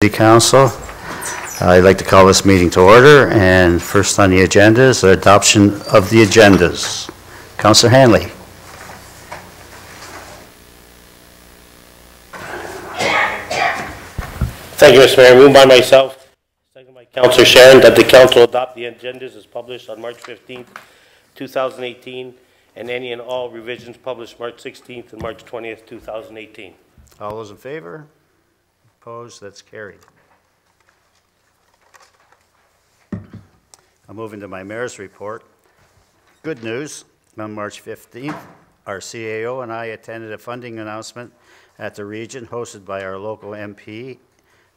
Council. I'd like to call this meeting to order, and first on the agenda is the adoption of the agendas. Councillor Hanley. Thank you, Mr. Mayor. Moved by myself, second by Councillor Sharon, that the Council adopt the agendas as published on March 15th, 2018, and any and all revisions published March 16th and March 20th, 2018. All those in favor? Opposed? That's carried. I'll move into my mayor's report. Good news, on March 15th, our CAO and I attended a funding announcement at the region hosted by our local MP,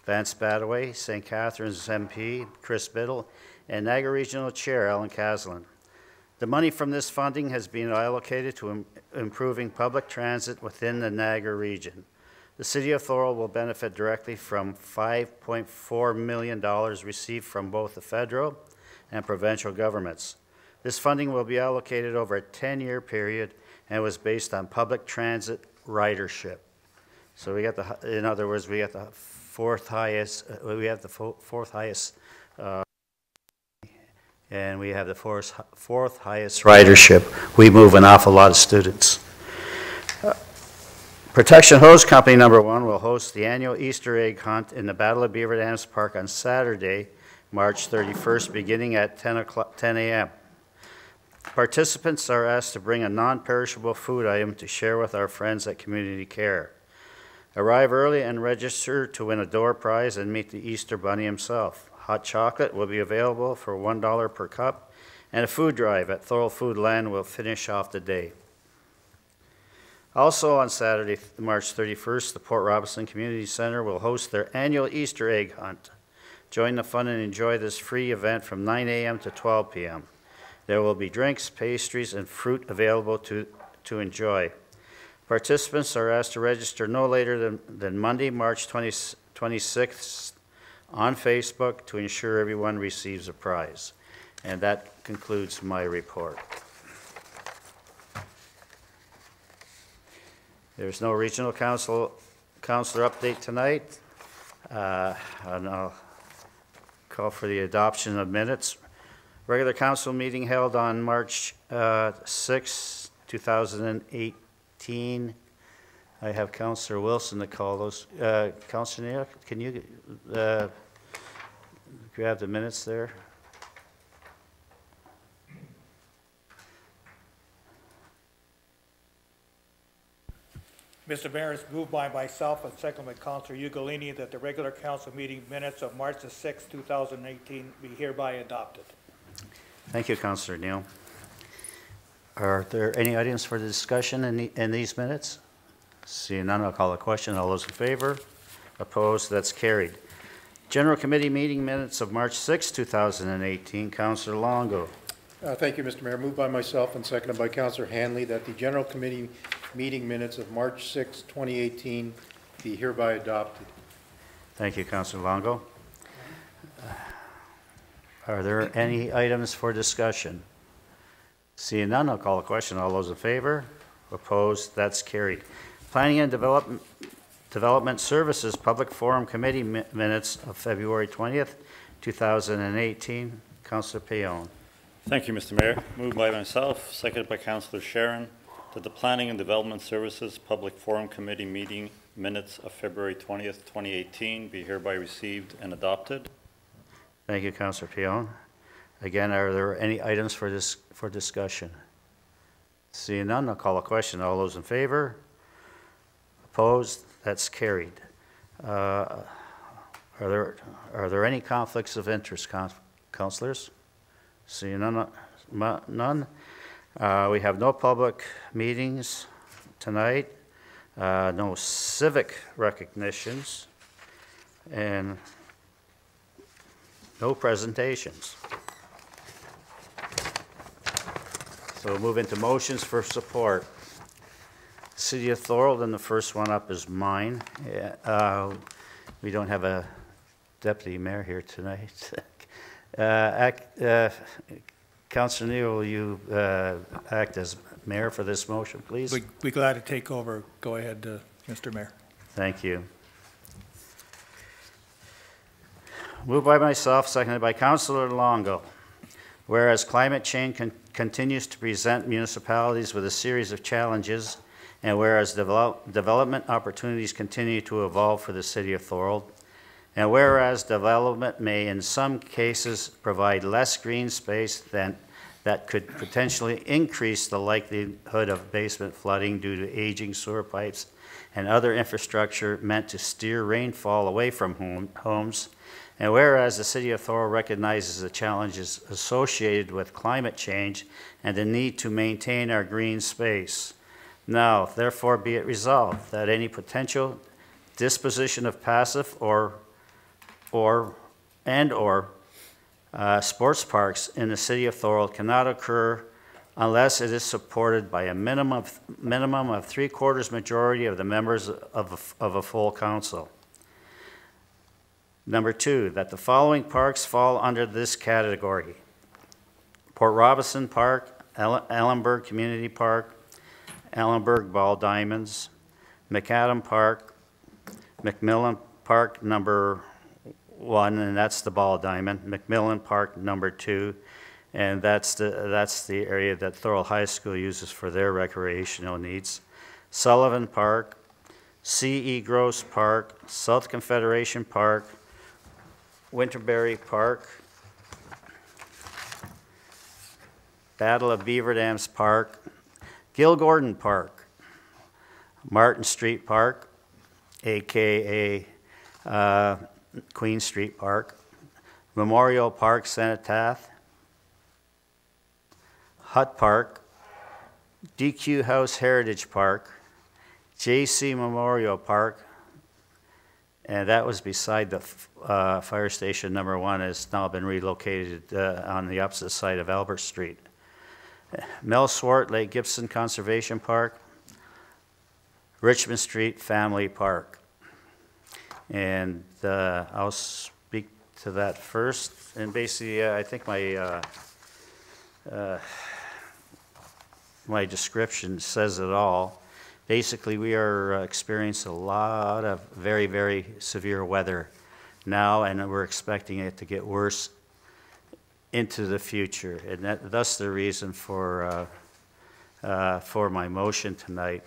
Vance Badaway, St. Catharines MP, Chris Biddle, and Niagara Regional Chair, Alan Caslin. The money from this funding has been allocated to improving public transit within the Niagara region. The City of Thorold will benefit directly from $5.4 million received from both the federal and provincial governments. This funding will be allocated over a 10-year period and was based on public transit ridership. So we got in other words, we got the fourth highest, and we have the fourth highest ridership. We move an awful lot of students. Protection Hose Company number 1 will host the annual Easter egg hunt in the Battle of Beaver Dams Park on Saturday, March 31st, beginning at 10 a.m. Participants are asked to bring a non-perishable food item to share with our friends at Community Care. Arrive early and register to win a door prize and meet the Easter Bunny himself. Hot chocolate will be available for $1 per cup, and a food drive at Thorold Food Land will finish off the day. Also on Saturday, March 31st, the Port Robinson Community Center will host their annual Easter egg hunt. Join the fun and enjoy this free event from 9 a.m. to 12 p.m. There will be drinks, pastries, and fruit available to enjoy. Participants are asked to register no later than Monday, March 26th on Facebook to ensure everyone receives a prize. And that concludes my report. There's no regional councilor update tonight. And I'll call for the adoption of minutes. Regular council meeting held on March 6, 2018. I have Councillor Wilson to call those. Councillor Neal, can you grab the minutes there? Mr. Mayor, it's moved by myself and second by Councillor Ugolini that the regular council meeting minutes of March the 6th, 2018 be hereby adopted. Thank you, Councillor Neal. Are there any items for discussion in these minutes? Seeing none, I'll call a question. All those in favor? Opposed? That's carried. General Committee meeting minutes of March 6, 2018. Councillor Longo. Thank you, Mr. Mayor. Moved by myself and seconded by Councillor Hanley that the General Committee meeting minutes of March 6, 2018 be hereby adopted. Thank you, Councillor Longo. Are there any items for discussion? Seeing none, I'll call a question. All those in favor? Opposed? That's carried. Planning and Development Services Public Forum Committee minutes of February 20th, 2018. Councillor Payon. Thank you, Mr. Mayor. Moved by myself, seconded by Councillor Sharon, that the Planning and Development Services Public Forum Committee meeting minutes of February 20th, 2018 be hereby received and adopted. Thank you, Councillor Payon. Again, are there any items for discussion? Seeing none, I'll call a question. All those in favor? Opposed? That's carried. Are there any conflicts of interest, councillors? Seeing none. We have no public meetings tonight, no civic recognitions, and no presentations. So we'll move into motions for support. City of Thorold, and the first one up is mine. We don't have a deputy mayor here tonight. Councillor Neal, will you act as mayor for this motion, please? We'd be glad to take over. Go ahead, Mr. Mayor. Thank you. Moved by myself, seconded by Councilor Longo. Whereas climate change continues to present municipalities with a series of challenges, and whereas development opportunities continue to evolve for the city of Thorold, and whereas development may in some cases provide less green space than that could potentially increase the likelihood of basement flooding due to aging sewer pipes and other infrastructure meant to steer rainfall away from homes, and whereas the city of Thorold recognizes the challenges associated with climate change and the need to maintain our green space. Now, therefore, be it resolved that any potential disposition of passive or sports parks in the city of Thorold cannot occur unless it is supported by a minimum of 3/4 majority of the members of a full council. Number 2, that the following parks fall under this category: Port Robinson Park, Ellenburg Community Park, Ellenburg Ball Diamonds, McAdam Park, McMillan Park number 1, and that's the Ball Diamond, McMillan Park number 2, and that's the area that Thorold High School uses for their recreational needs. Sullivan Park, C.E. Gross Park, South Confederation Park, Winterberry Park, Battle of Beaver Dams Park, Gil Gordon Park, Martin Street Park, aka Queen Street Park, Memorial Park Cenotaph, Hut Park, DQ House Heritage Park, JC Memorial Park, and that was beside the fire station number 1. Has now been relocated on the opposite side of Albert Street. Mel Swart Lake Gibson Conservation Park, Richmond Street Family Park. And I'll speak to that first. And basically, I think my description says it all. Basically, we are experiencing a lot of very, very severe weather now, and we're expecting it to get worse into the future. And thus the reason for my motion tonight.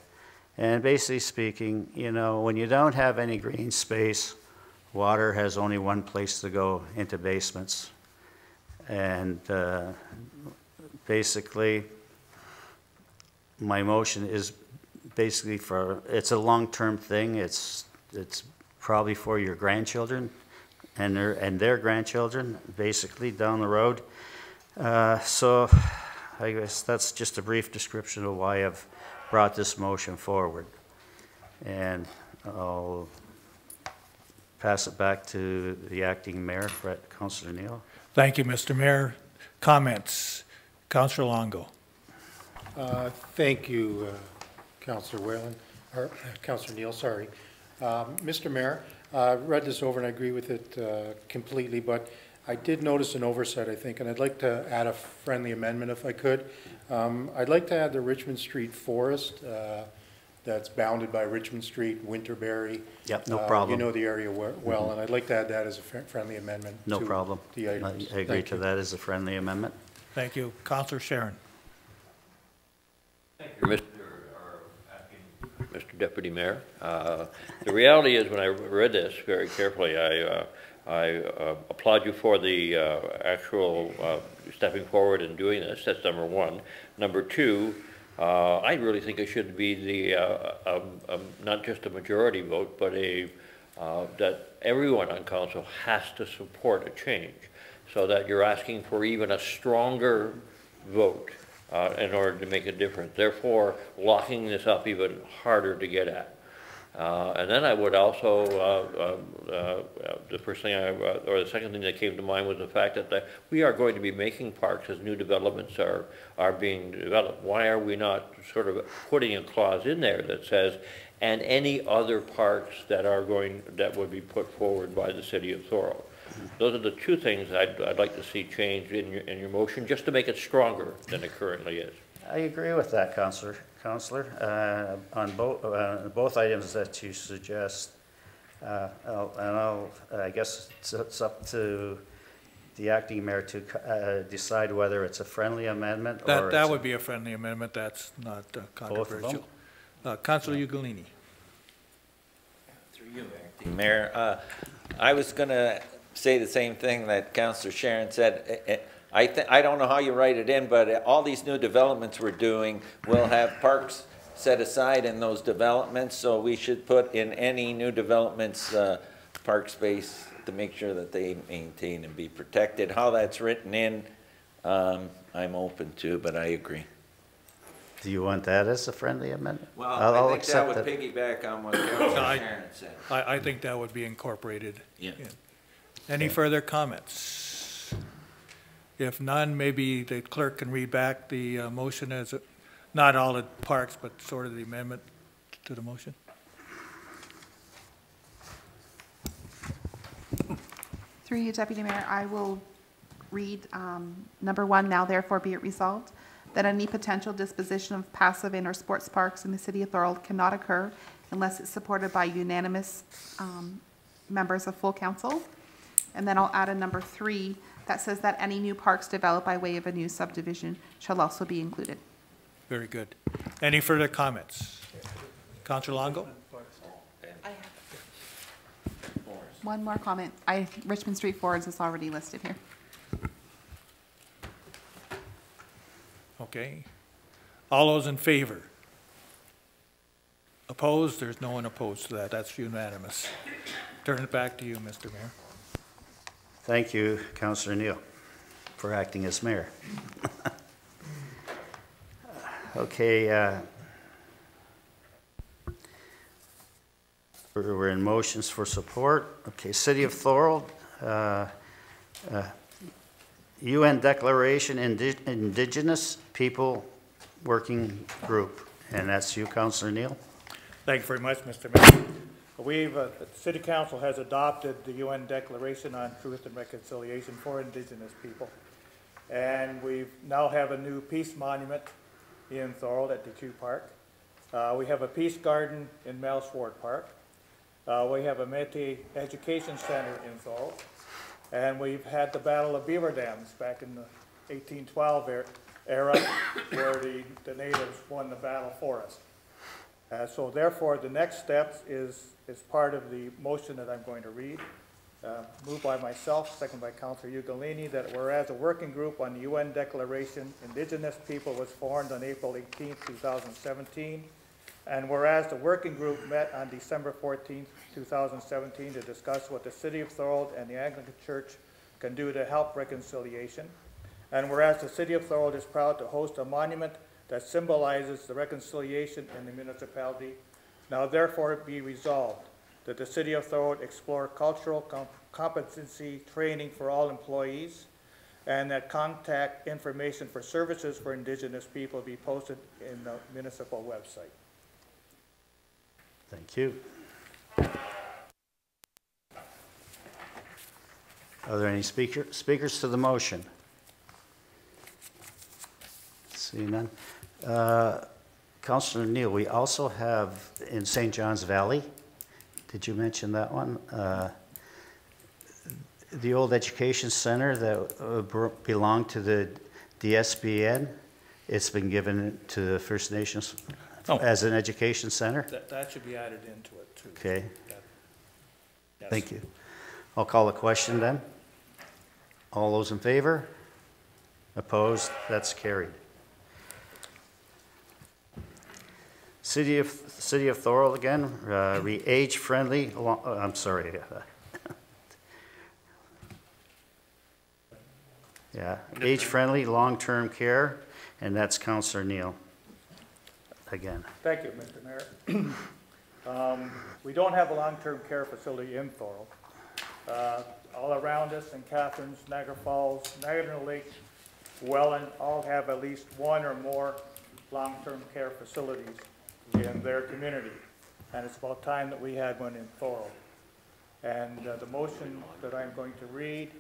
And basically speaking, you know, when you don't have any green space, water has only one place to go, into basements. And basically, my motion is basically it's a long-term thing. It's probably for your grandchildren and their grandchildren, basically down the road. So I guess that's just a brief description of why I've brought this motion forward. And I'll pass it back to the acting mayor, Councilor Neal. Thank you, Mr. Mayor. Comments? Councilor Longo. Thank you, Councilor Whalen, or Councilor Neal, sorry. Mr. Mayor, I read this over and I agree with it completely, but I did notice an oversight, I think, and I'd like to add a friendly amendment if I could. I'd like to add the Richmond Street Forest that's bounded by Richmond Street, Winterberry. Yep, no problem. You know the area well, and I'd like to add that as a friendly amendment. No problem. The items. I agree to that as a friendly amendment. Thank you. Councilor Sharon. Thank you, Mr. Deputy Mayor. The reality is, when I read this very carefully, I applaud you for the actual stepping forward and doing this. That's number one. Number two, I really think it should be the not just a majority vote, but that everyone on council has to support a change, so that you're asking for even a stronger vote in order to make a difference, therefore locking this up even harder to get at. And then I would also, the first thing or the second thing that came to mind was the fact that we are going to be making parks as new developments are being developed. Why are we not sort of putting a clause in there that says, and any other parks that would be put forward by the city of Thorold? Those are the two things I'd like to see changed in your motion, just to make it stronger than it currently is. I agree with that, Councillor. On both items that you suggest, I guess it's up to the acting mayor to decide whether it's a friendly amendment or That it's would be a friendly amendment. That's not both of them. controversial. Councilor Ugolini. Through you, Acting Mayor. I was going to say the same thing that Councilor Sharon said. I don't know how you write it in, but all these new developments we're doing will have parks set aside in those developments, so we should put in any new developments park space to make sure that they maintain and be protected. How that's written in, I'm open to, but I agree. Do you want that as a friendly amendment? Well, I'll I think that would accept it. piggyback on what Councilor I- Sharon said. I think that would be incorporated. Yeah. in. Any further comments? If none, maybe the clerk can read back the motion as, not all the parks, but sort of the amendment to the motion. Through you, Deputy Mayor, I will read number 1, now therefore be it resolved that any potential disposition of passive indoor sports parks in the city of Thorold cannot occur unless it's supported by unanimous members of full council. And then I'll add a number 3 that says that any new parks developed by way of a new subdivision shall also be included. Very good. Any further comments? Councilor Longo? One more comment. Richmond Street Forwards is already listed here. Okay. All those in favor? Opposed? There's no one opposed to that. That's unanimous. Turn it back to you, Mr. Mayor. Thank you, Councillor Neal, for acting as mayor. Okay, we're in motions for support. Okay, City of Thorold, UN Declaration Indigenous People Working Group, and that's you, Councillor Neal. Thank you very much, Mr. Mayor. The City Council has adopted the UN Declaration on Truth and Reconciliation for Indigenous People. And we now have a new peace monument in Thorold at Deque Park. We have a peace garden in Melsford Park. We have a Métis Education Center in Thorold. And we've had the Battle of Beaver Dams back in the 1812 era where the natives won the battle for us. So therefore, the next step is part of the motion that I'm going to read. Moved by myself, second by Councilor Ugolini, that whereas a working group on the UN Declaration Indigenous People was formed on April 18, 2017, and whereas the working group met on December 14, 2017 to discuss what the City of Thorold and the Anglican Church can do to help reconciliation, and whereas the City of Thorold is proud to host a monument that symbolizes the reconciliation in the municipality, now therefore be resolved that the City of Thorold explore cultural competency training for all employees, and that contact information for services for Indigenous people be posted in the municipal website. Thank you. Are there any speakers to the motion? See none. Councillor Neal, we also have in St. John's Valley, did you mention that one? The old education center that belonged to the DSBN, it's been given to the First Nations as an education center? That should be added into it too. Okay. Yes. Thank you. I'll call the question then. All those in favor? Opposed? That's carried. City of Thorold again, age-friendly, I'm sorry. Yeah, age-friendly, long-term care, and that's Councillor Neal again. Thank you, Mr. Mayor. We don't have a long-term care facility in Thorold. All around us in Catharines, Niagara Falls, Niagara Lake, Welland, all have at least one or more long-term care facilities in their community. And it's about time that we had one in Thorold. And the motion that I'm going to read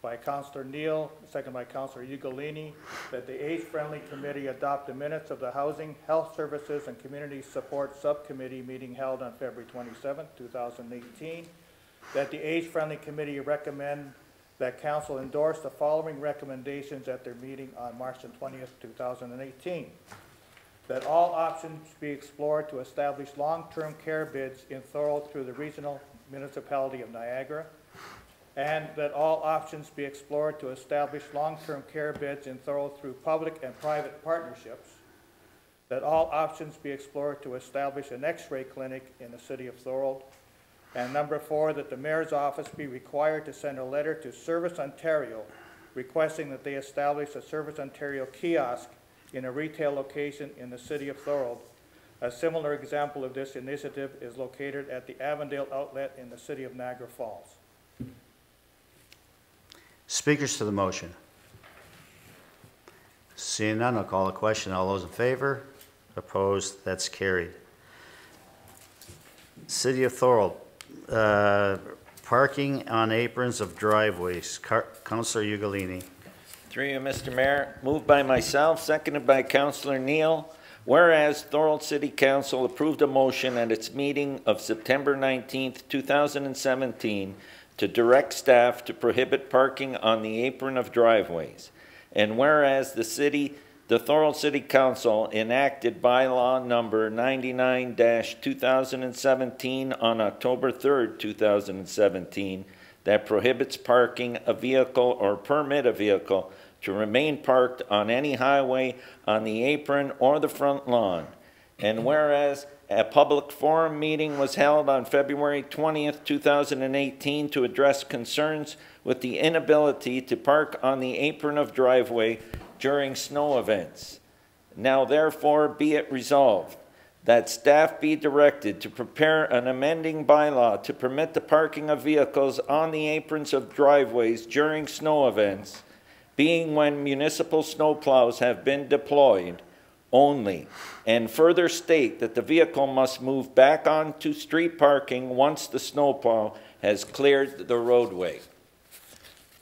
by Councilor Neal, second by Councilor Ugolini, that the Age-Friendly Committee adopt the minutes of the Housing, Health Services, and Community Support Subcommittee meeting held on February 27, 2018, that the Age-Friendly Committee recommend that Council endorse the following recommendations at their meeting on March 20th, 2018. That all options be explored to establish long-term care bids in Thorold through the Regional Municipality of Niagara, and that all options be explored to establish long-term care bids in Thorold through public and private partnerships, that all options be explored to establish an X-ray clinic in the city of Thorold, and number 4, that the mayor's office be required to send a letter to Service Ontario requesting that they establish a Service Ontario kiosk in a retail location in the city of Thorold. A similar example of this initiative is located at the Avondale outlet in the city of Niagara Falls. Speakers to the motion. Seeing none, I'll call a question. All those in favor? Opposed? That's carried. City of Thorold, parking on aprons of driveways. Councilor Ugolini. Through you, Mr. Mayor. Moved by myself, seconded by Councilor Neal. Whereas Thorold City Council approved a motion at its meeting of September 19th, 2017 to direct staff to prohibit parking on the apron of driveways. And whereas the Thorold City Council enacted bylaw number 99-2017 on October 3rd, 2017 that prohibits parking a vehicle or permit a vehicle to remain parked on any highway on the apron or the front lawn. And whereas a public forum meeting was held on February 20th, 2018 to address concerns with the inability to park on the apron of driveway during snow events. Now therefore be it resolved that staff be directed to prepare an amending bylaw to permit the parking of vehicles on the aprons of driveways during snow events, being when municipal snowplows have been deployed only, and further state that the vehicle must move back onto street parking once the snowplow has cleared the roadway.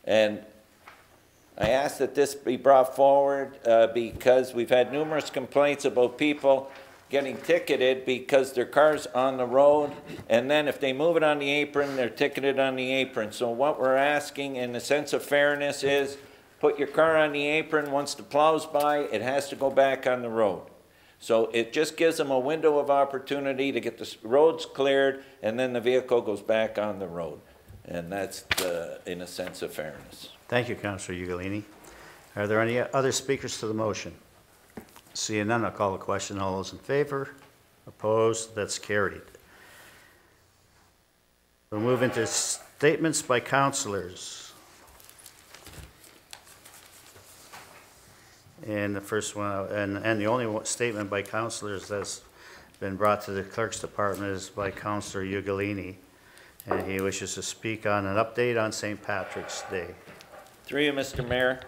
And I ask that this be brought forward because we've had numerous complaints about people getting ticketed because their car's on the road, and then if they move it on the apron, they're ticketed on the apron. So what we're asking in the sense of fairness is put your car on the apron. Once the plow's by, it has to go back on the road. So it just gives them a window of opportunity to get the roads cleared, and then the vehicle goes back on the road. And that's in a sense of fairness. Thank you, Councilor Ugolini. Are there any other speakers to the motion? Seeing none, I'll call the question. All those in favor? Opposed? That's carried. We'll move into statements by councilors. And the first one, and the only statement by councilors that's been brought to the clerk's department is by Councilor Ugolini, and he wishes to speak on an update on St. Patrick's Day. Through you, Mr. Mayor.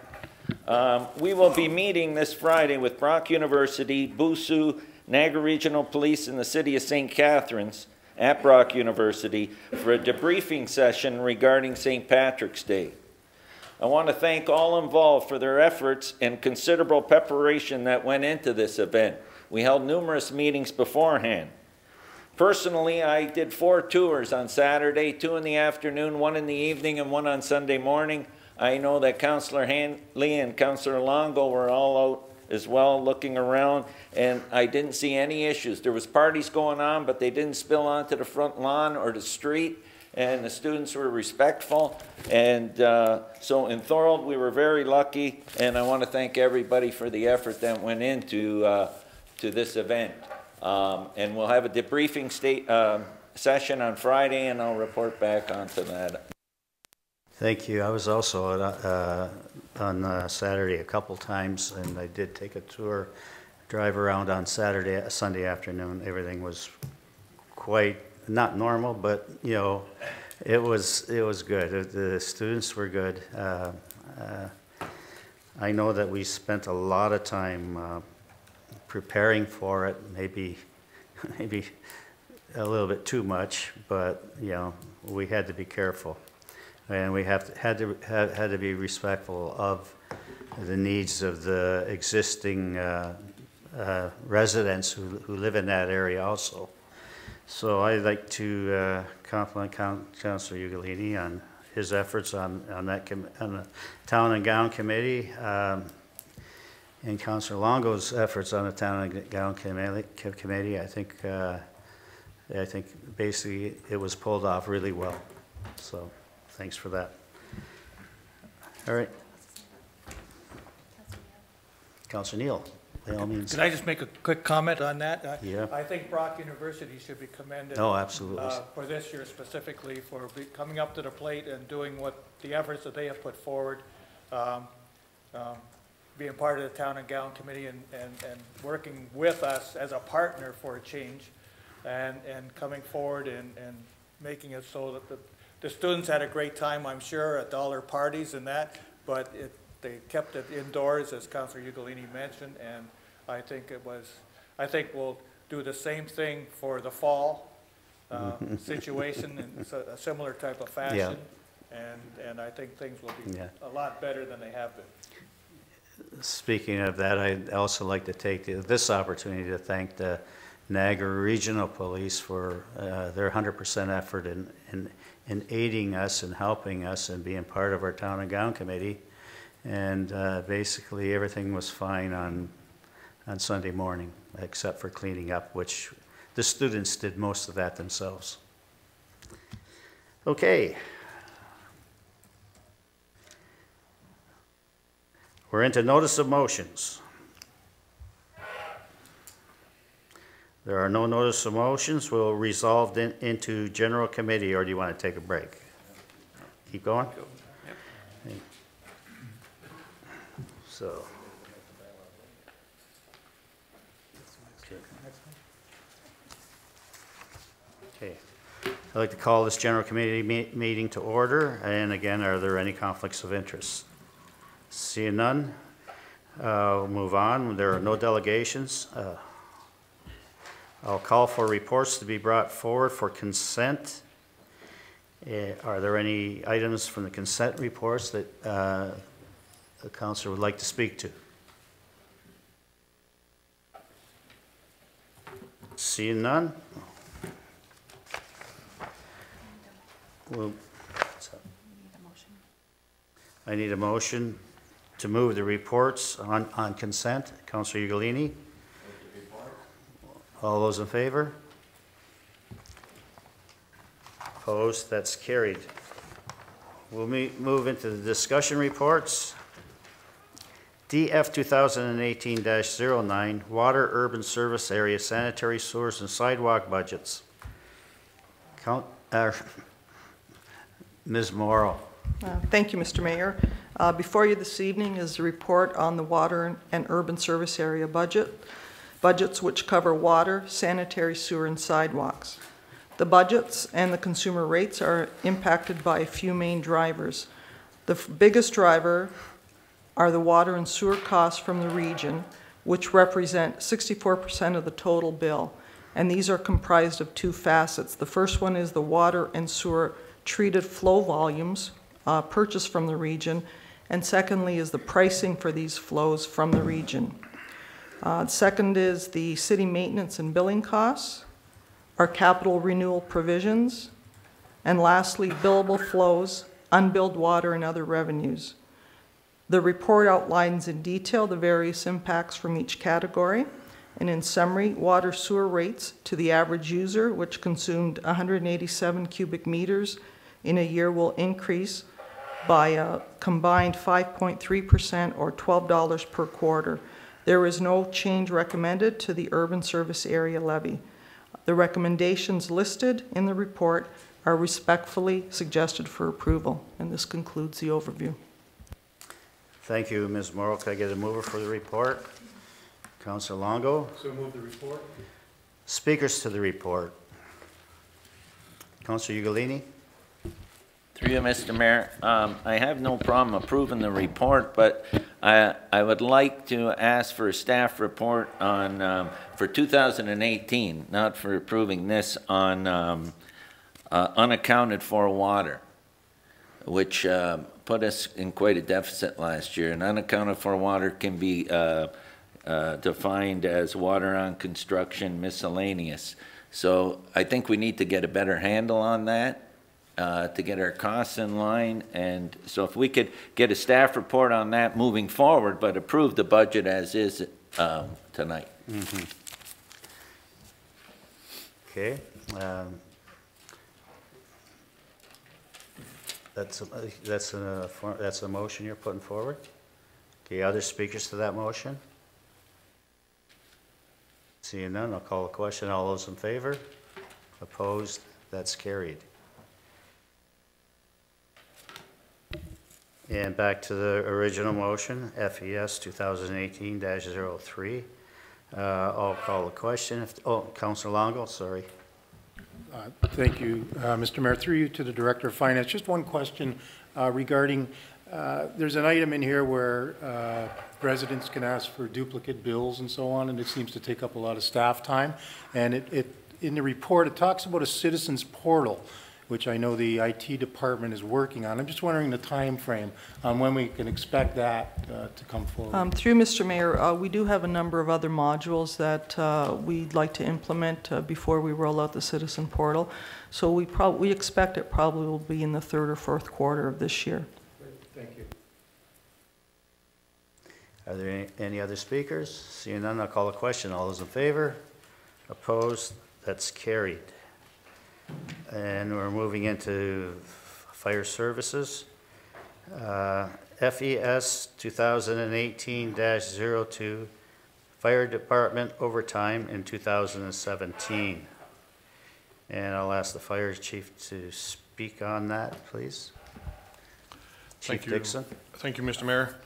We will be meeting this Friday with Brock University, BUSU, Niagara Regional Police, and the City of St. Catharines at Brock University for a debriefing session regarding St. Patrick's Day. I want to thank all involved for their efforts and considerable preparation that went into this event. We held numerous meetings beforehand. Personally, I did 4 tours on Saturday, 2 in the afternoon, 1 in the evening, and 1 on Sunday morning. I know that Councillor Hanley and Councillor Longo were all out as well looking around, and I didn't see any issues. There was parties going on, but they didn't spill onto the front lawn or the street, and the students were respectful. And so in Thorold, we were very lucky, and I want to thank everybody for the effort that went into to this event. And we'll have a debriefing session on Friday, and I'll report back onto that. Thank you. I was also on Saturday a couple times, and I did take a tour, drive around on Sunday afternoon. Everything was quite not normal, but you know, it was good. The students were good. I know that we spent a lot of time preparing for it, maybe a little bit too much, but you know, we had to be careful. and we had to be respectful of the needs of the existing residents who live in that area also. So I'd like to compliment Councilor Ugolini on his efforts on the Town and Gown Committee, and Councilor Longo's efforts on the Town and Gown Committee. I think basically it was pulled off really well. So thanks for that. All right. Councilor Neal, by all means. Can I just make a quick comment on that? Yeah. I think Brock University should be commended. Oh, absolutely. For this year specifically, for coming up to the plate and doing what the efforts that they have put forward, being part of the Town and Gown Committee and working with us as a partner for a change, and coming forward and making it so that the students had a great time, I'm sure, at all their parties and that, but they kept it indoors, as Councilor Ugolini mentioned, and I think we'll do the same thing for the fall situation in a similar type of fashion, and I think things will be a lot better than they have been. Speaking of that, I'd also like to take this opportunity to thank the Niagara Regional Police for their 100% effort in aiding us and helping us and being part of our Town and Gown Committee. And basically everything was fine on Sunday morning, except for cleaning up, which the students did most of that themselves. Okay. We're into notice of motions. There are no notice of motions. We'll resolve into general committee, or do you want to take a break? Keep going? Yep. So. Okay. I'd like to call this general committee meeting to order. And again, are there any conflicts of interest? Seeing none, we'll move on. There are no delegations. I'll call for reports to be brought forward for consent. Are there any items from the consent reports that the councilor would like to speak to? Seeing none. I need a motion to move the reports on consent. Councilor Ugolini. All those in favor? Opposed? That's carried. We'll move into the discussion reports. DF 2018-09, Water Urban Service Area Sanitary Sewers and Sidewalk Budgets. Ms. Morrow. Thank you, Mr. Mayor. Before you this evening is a report on the Water and Urban Service Area budgets which cover water, sanitary sewer, and sidewalks. The budgets and the consumer rates are impacted by a few main drivers. The biggest driver are the water and sewer costs from the region, which represent 64% of the total bill. And these are comprised of two facets. The first one is the water and sewer treated flow volumes purchased from the region, and secondly is the pricing for these flows from the region. Second is the city maintenance and billing costs, our capital renewal provisions, and lastly, billable flows, unbilled water, and other revenues. The report outlines in detail the various impacts from each category, and in summary, water sewer rates to the average user, which consumed 187 cubic meters in a year, will increase by a combined 5.3% or $12 per quarter. There is no change recommended to the urban service area levy. The recommendations listed in the report are respectfully suggested for approval, and this concludes the overview. Thank you, Ms. Morrow. Can I get a mover for the report? Councilor Longo. So move the report. Speakers to the report. Councilor Ugolini. Through you, Mr. Mayor, I have no problem approving the report, but I would like to ask for a staff report on for 2018, not for approving this, on unaccounted for water. which put us in quite a deficit last year. And unaccounted for water can be defined as water on construction miscellaneous. So I think we need to get a better handle on that to get our costs in line. And so if we could get a staff report on that moving forward, but approve the budget as is tonight. Mm-hmm. Okay. That's a motion you're putting forward. Okay, other speakers to that motion? Seeing none, I'll call the question. All those in favor? Opposed? That's carried. And back to the original motion, FES 2018-03. I'll call the question. Councilor Longo, sorry. Thank you, Mr. Mayor. Through you to the Director of Finance. Just one question regarding, there's an item in here where residents can ask for duplicate bills and so on, and it seems to take up a lot of staff time. And in the report, it talks about a citizens portal, which I know the IT department is working on. I'm just wondering the time frame on when we can expect that to come forward. Through Mr. Mayor, we do have a number of other modules that we'd like to implement before we roll out the citizen portal. So we expect it probably will be in the third or fourth quarter of this year. Thank you. Are there any other speakers? Seeing none, I'll call the question. All those in favor? Opposed? That's carried. And we're moving into fire services. FES 2018-02, Fire Department overtime in 2017. And I'll ask the fire chief to speak on that, please. Chief Dixon. Thank you, Mr. Mayor.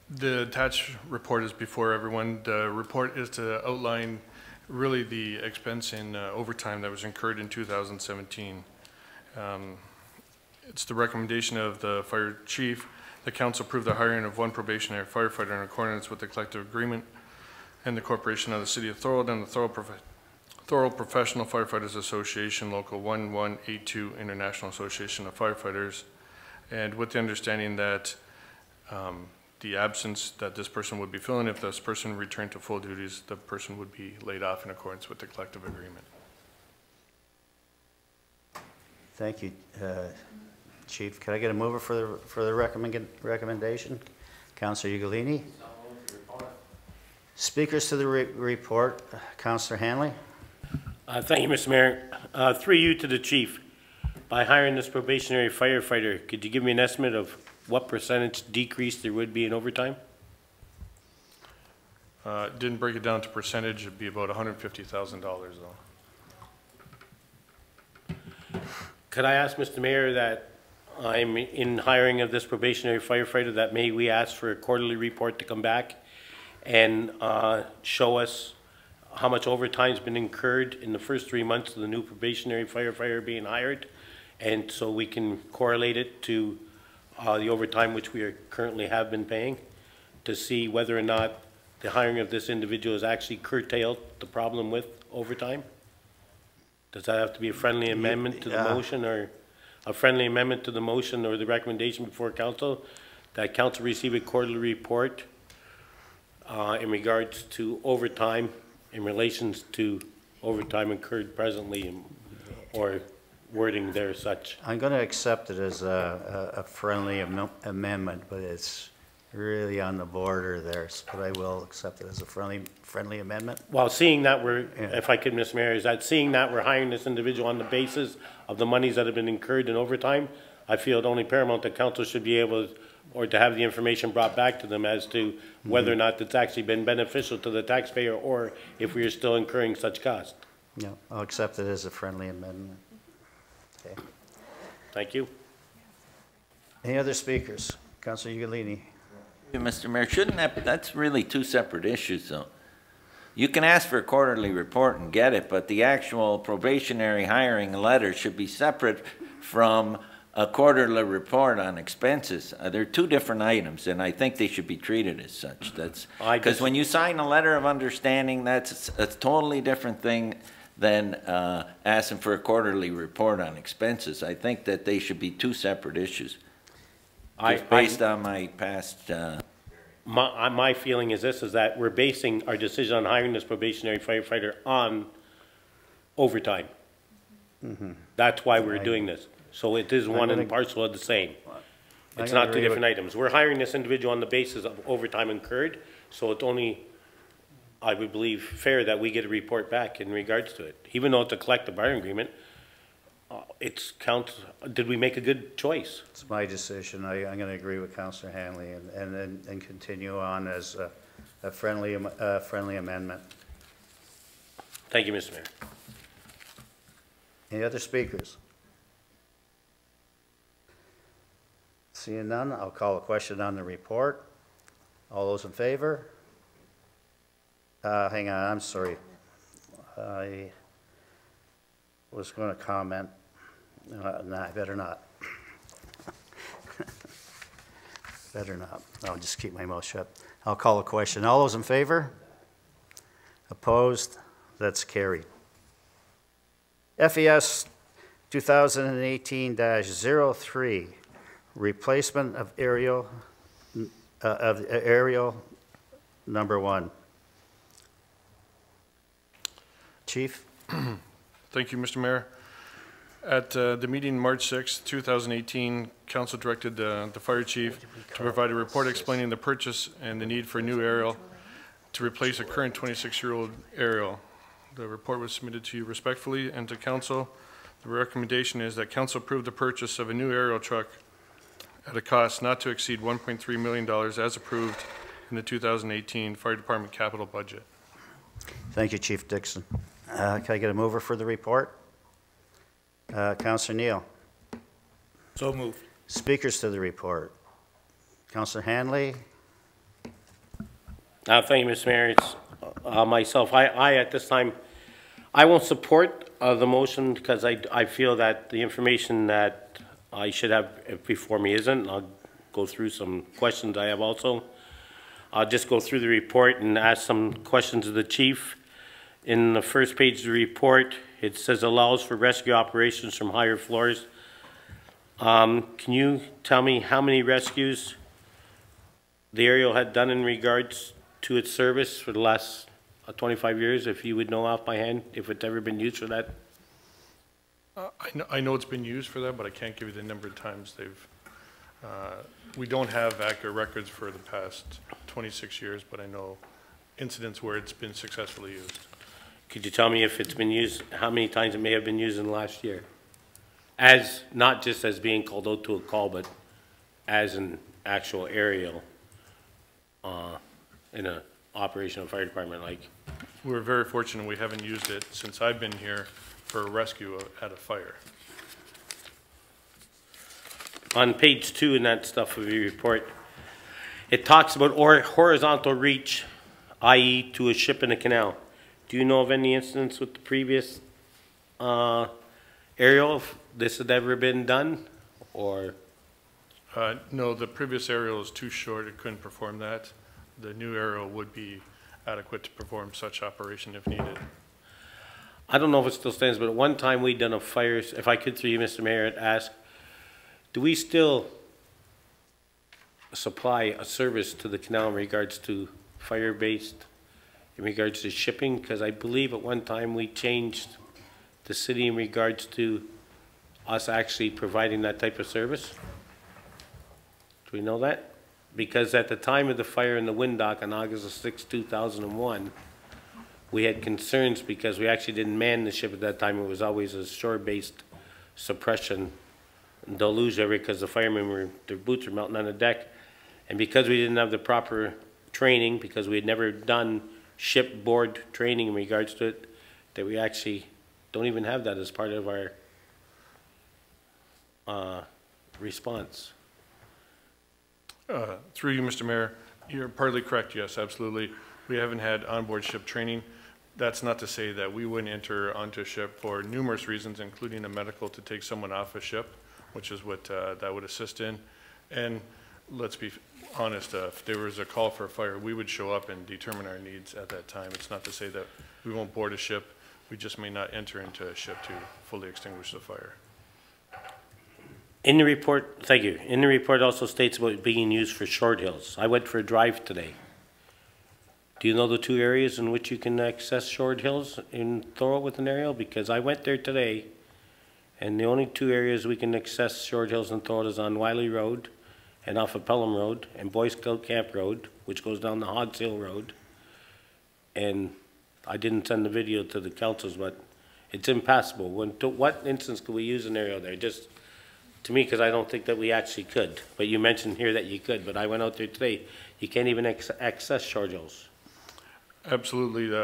The attached report is before everyone. The report is to outline really the expense in overtime that was incurred in 2017. It's the recommendation of the fire chief. The council approved the hiring of one probationary firefighter in accordance with the collective agreement and the corporation of the City of Thorold and the Thorold Professional Firefighters Association, Local 1182 International Association of Firefighters, and with the understanding that the absence that this person would be filling, if this person returned to full duties, the person would be laid off in accordance with the collective agreement. Thank you, Chief. Can I get a mover for the recommendation? Councilor Ugolini. Speakers to the report. Councilor Hanley. Thank you, Mr. Mayor. Through you to the chief. By hiring this probationary firefighter, could you give me an estimate of what percentage decrease there would be in overtime? Didn't break it down to percentage. It'd be about $150,000 though. Could I ask, Mr. Mayor, that I'm in hiring of this probationary firefighter, that may we ask for a quarterly report to come back and show us how much overtime's been incurred in the first 3 months of the new probationary firefighter being hired, and so we can correlate it to the overtime which we currently have been paying, to see whether or not the hiring of this individual has actually curtailed the problem with overtime? Does that have to be a friendly amendment to the motion, or a friendly amendment to the motion or the recommendation before council, that council receive a quarterly report in regards to overtime in relations to overtime incurred presently, or wording there such? I'm going to accept it as a friendly amendment, but it's really on the border there, but I will accept it as a friendly amendment. Well, seeing that if I could, Mr. Mayor, is that seeing that we're hiring this individual on the basis of the monies that have been incurred in overtime, I feel it only paramount that council should be able, or to have the information brought back to them as to whether or not it's actually been beneficial to the taxpayer, or if we are still incurring such cost. Yeah, I'll accept it as a friendly amendment. Okay. Thank you. Any other speakers? Councilor Ugolini. Mr. Mayor, that's really two separate issues, though. You can ask for a quarterly report and get it, but the actual probationary hiring letter should be separate from a quarterly report on expenses. They're two different items, and I think they should be treated as such. That's because when you sign a letter of understanding, that's a totally different thing than asking for a quarterly report on expenses. I think that they should be two separate issues. Based on my past... My feeling is this, is that we're basing our decision on hiring this probationary firefighter on overtime. That's why we're doing this. So it is one and parcel of the same. It's not two different items. We're hiring this individual on the basis of overtime incurred, so it's only, I would believe, fair that we get a report back in regards to it. Even though it's a collective bargaining agreement, it's did we make a good choice? It's my decision. I'm going to agree with Councillor Hanley and continue on as a friendly amendment. Thank you, Mr. Mayor. Any other speakers? Seeing none, I'll call a question on the report. All those in favor? Hang on, I'm sorry. I was going to comment. No, I better not. Better not. I'll just keep my mouth shut. I'll call a question. All those in favor? Opposed? That's carried. FES 2018-03, replacement of aerial number 1. Chief? Thank you, Mr. Mayor. At the meeting March 6, 2018, Council directed the fire chief to provide a report explaining the purchase and the need for a new aerial to replace a current 26-year-old aerial. The report was submitted to you respectfully and to Council. The recommendation is that Council approve the purchase of a new aerial truck at a cost not to exceed $1.3 million as approved in the 2018 Fire Department capital budget. Thank you, Chief Dixon. Can I get a mover for the report? Councillor Neal. So moved. Speakers to the report. Councillor Hanley. Thank you, Mr. Mayor. It's myself. I at this time, I won't support the motion because I feel that the information that I should have before me isn't. I'll go through some questions I have also. I'll just go through the report and ask some questions of the chief. In the first page of the report, it says allows for rescue operations from higher floors. Can you tell me how many rescues the aerial had done in regards to its service for the last 25 years, if you would know off by hand, if it's ever been used for that? I know it's been used for that, but I can't give you the number of times they've, we don't have accurate records for the past 26 years, but I know incidents where it's been successfully used. Could you tell me if it's been used, how many times it may have been used in the last year? As, not just as being called out to a call, but as an actual aerial in an operational fire department like? We're very fortunate we haven't used it since I've been here for a rescue at a fire. On page 2 in that stuff of your report, it talks about horizontal reach, i.e. to a ship in a canal. Do you know of any incidents with the previous aerial, if this had ever been done, or? No, the previous aerial is too short, it couldn't perform that. The new aerial would be adequate to perform such operation if needed. I don't know if it still stands, but at one time we'd done a fire, if I could through you, Mr. Mayor, ask, do we still supply a service to the canal in regards to fire-based, in regards to shipping? Because I believe at one time we changed the city in regards to us actually providing that type of service. Do we know that? Because at the time of the fire in the wind dock on August 6, 2001, we had concerns because we actually didn't man the ship at that time. It was always a shore-based suppression deluge area because the firemen their boots were melting on the deck. And because we didn't have the proper training, because we had never done shipboard training in regards to it, that we actually don't even have that as part of our response. Through you, Mr. Mayor, you're partly correct, yes, absolutely. We haven't had onboard ship training. That's not to say that we wouldn't enter onto a ship for numerous reasons, including a medical to take someone off a ship, which is what that would assist in. And let's be honest, if there was a call for a fire, we would show up and determine our needs at that time. It's not to say that we won't board a ship We just may not enter into a ship to fully extinguish the fire. In the report, thank you. In the report also states about being used for short hills. I went for a drive today. Do you know the two areas in which you can access short hills in Thorold with an aerial? Because I went there today, and the only two areas we can access short hills in Thorold is on Wiley Road and off of Pelham Road and Boy Scout Camp Road, which goes down the Hogs Hill Road. And I didn't send the video to the councils, but it's impassable. What instance could we use an aerial there? Just to me, because I don't think that we actually could. But you mentioned here that you could, but I went out there today. You can't even access short hills. Absolutely.